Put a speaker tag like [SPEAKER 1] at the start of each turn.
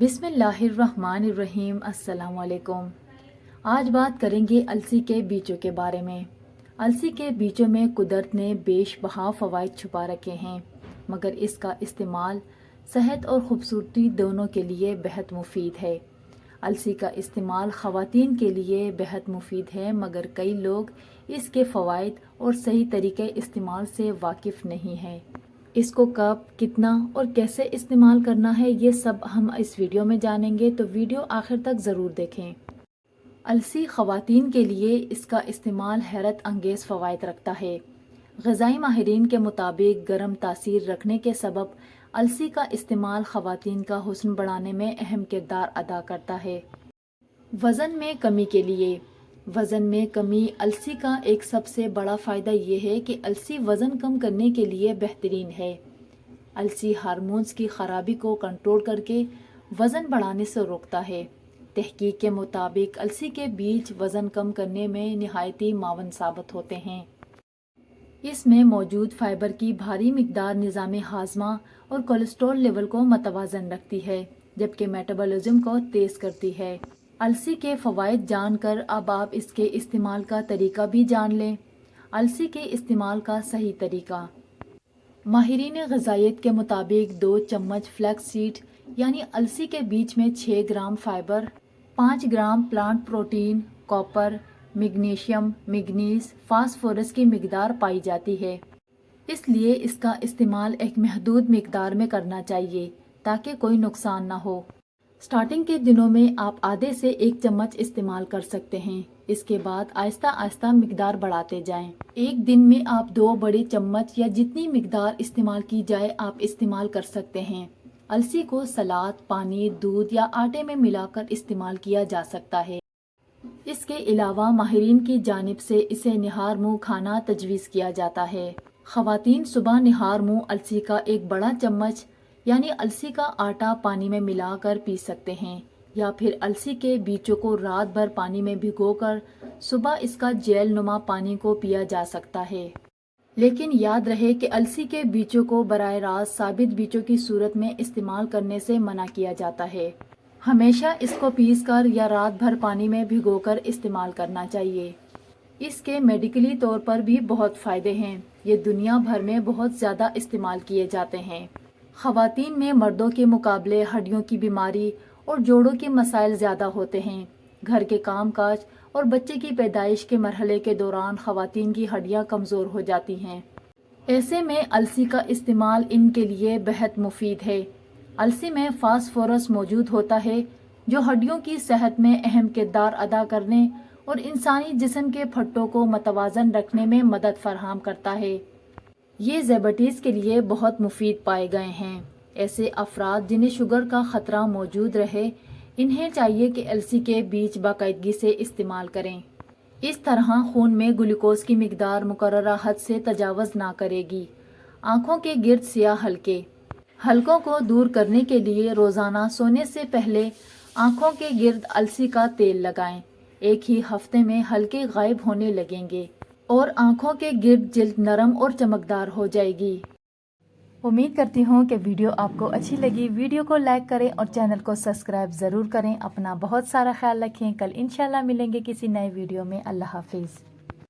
[SPEAKER 1] بسم اللہ الرحمن الرحیم۔ السلام علیکم۔ آج بات کریں گے السی کے بیجوں کے بارے میں۔ السی کے بیجوں میں قدرت نے بیش بہا فوائد چھپا رکھے ہیں، مگر اس کا استعمال صحت اور خوبصورتی دونوں کے لیے بہت مفید ہے۔ السی کا استعمال خواتین کے لیے بہت مفید ہے، مگر کئی لوگ اس کے فوائد اور صحیح طریقے استعمال سے واقف نہیں ہیں۔ اس کو کب، کتنا اور کیسے استعمال کرنا ہے، یہ سب ہم اس ویڈیو میں جانیں گے، تو ویڈیو آخر تک ضرور دیکھیں۔ السی خواتین کے لیے اس کا استعمال حیرت انگیز فوائد رکھتا ہے۔ غذائی ماہرین کے مطابق گرم تاثیر رکھنے کے سبب السی کا استعمال خواتین کا حسن بڑھانے میں اہم کردار ادا کرتا ہے۔ وزن میں کمی کے لیے وزن میں کمی السی کا ایک سب سے بڑا فائدہ یہ ہے کہ السی وزن کم کرنے کے لیے بہترین ہے۔ السی ہارمونز کی خرابی کو کنٹرول کر کے وزن بڑھانے سے روکتا ہے۔ تحقیق کے مطابق السی کے بیج وزن کم کرنے میں نہایتی معاون ثابت ہوتے ہیں۔ اس میں موجود فائبر کی بھاری مقدار نظام ہاضمہ اور کولیسٹرول لیول کو متوازن رکھتی ہے، جبکہ میٹابولزم کو تیز کرتی ہے۔ السی کے فوائد جان کر اب آپ اس کے استعمال کا طریقہ بھی جان لیں۔ السی کے استعمال کا صحیح طریقہ۔ ماہرین غذائیت کے مطابق 2 چمچ فلیکس سیڈ یعنی السی کے بیج میں 6 gram fibre, 5 gram plant protein, copper, magnesium, manganese, phosphorus کی مقدار پائی جاتی ہے۔ اس لیے اس کا استعمال ایک محدود مقدار میں کرنا چاہیے تاکہ کوئی نقصان نہ ہو۔ سٹارٹنگ کے دنوں میں آپ آدھے سے 1 چمچ استعمال کر سکتے ہیں، اس کے بعد آہستہ آہستہ مقدار بڑھاتے جائیں۔ ایک دن میں آپ 2 بڑے چمچ یا جتنی مقدار استعمال کی جائے آپ استعمال کر سکتے ہیں۔ السی کو سلاد، پانی، دودھ یا آٹے میں ملا کر استعمال کیا جا سکتا ہے۔ اس کے علاوہ ماہرین کی جانب سے اسے نہار منہ کھانا تجویز کیا جاتا ہے۔ خواتین صبح نہار منہ السی کا 1 بڑا چمچ یعنی السی کا آٹا پانی میں ملا کر پی سکتے ہیں، یا پھر السی کے بیجوں کو رات بھر پانی میں بھگو کر صبح اس کا جیل نما پانی کو پیا جا سکتا ہے۔ لیکن یاد رہے کہ السی کے بیجوں کو براہ راست ثابت بیجوں کی صورت میں استعمال کرنے سے منع کیا جاتا ہے۔ ہمیشہ اس کو پیس کر یا رات بھر پانی میں بھگو کر استعمال کرنا چاہیے۔ اس کے میڈیکلی طور پر بھی بہت فائدے ہیں۔ یہ دنیا بھر میں بہت زیادہ استعمال کیے جاتے ہیں۔ خواتین میں مردوں کے مقابلے ہڈیوں کی بیماری اور جوڑوں کے مسائل زیادہ ہوتے ہیں۔ گھر کے کام کاج اور بچے کی پیدائش کے مرحلے کے دوران خواتین کی ہڈیاں کمزور ہو جاتی ہیں۔ ایسے میں السی کا استعمال ان کے لیے بہت مفید ہے۔ السی میں فاسفورس موجود ہوتا ہے جو ہڈیوں کی صحت میں اہم کردار ادا کرنے اور انسانی جسم کے پٹھوں کو متوازن رکھنے میں مدد فراہم کرتا ہے۔ یہ ذیابیطس کے لیے بہت مفید پائے گئے ہیں۔ ایسے افراد جنہیں شوگر کا خطرہ موجود رہے، انہیں چاہیے کہ السی کے بیج باقاعدگی سے استعمال کریں۔ اس طرح خون میں گلوکوز کی مقدار مقررہ حد سے تجاوز نہ کرے گی۔ آنکھوں کے گرد سیاہ حلقوں کو دور کرنے کے لیے روزانہ سونے سے پہلے آنکھوں کے گرد السی کا تیل لگائیں۔ ایک ہی ہفتے میں حلقے غائب ہونے لگیں گے اور آنکھوں کے گرد جلد نرم اور چمکدار ہو جائے گی۔ امید کرتی ہوں کہ ویڈیو آپ کو اچھی لگی۔ ویڈیو کو لائک کریں اور چینل کو سبسکرائب ضرور کریں۔ اپنا بہت سارا خیال رکھیں۔ کل انشاءاللہ ملیں گے کسی نئے ویڈیو میں۔ اللہ حافظ۔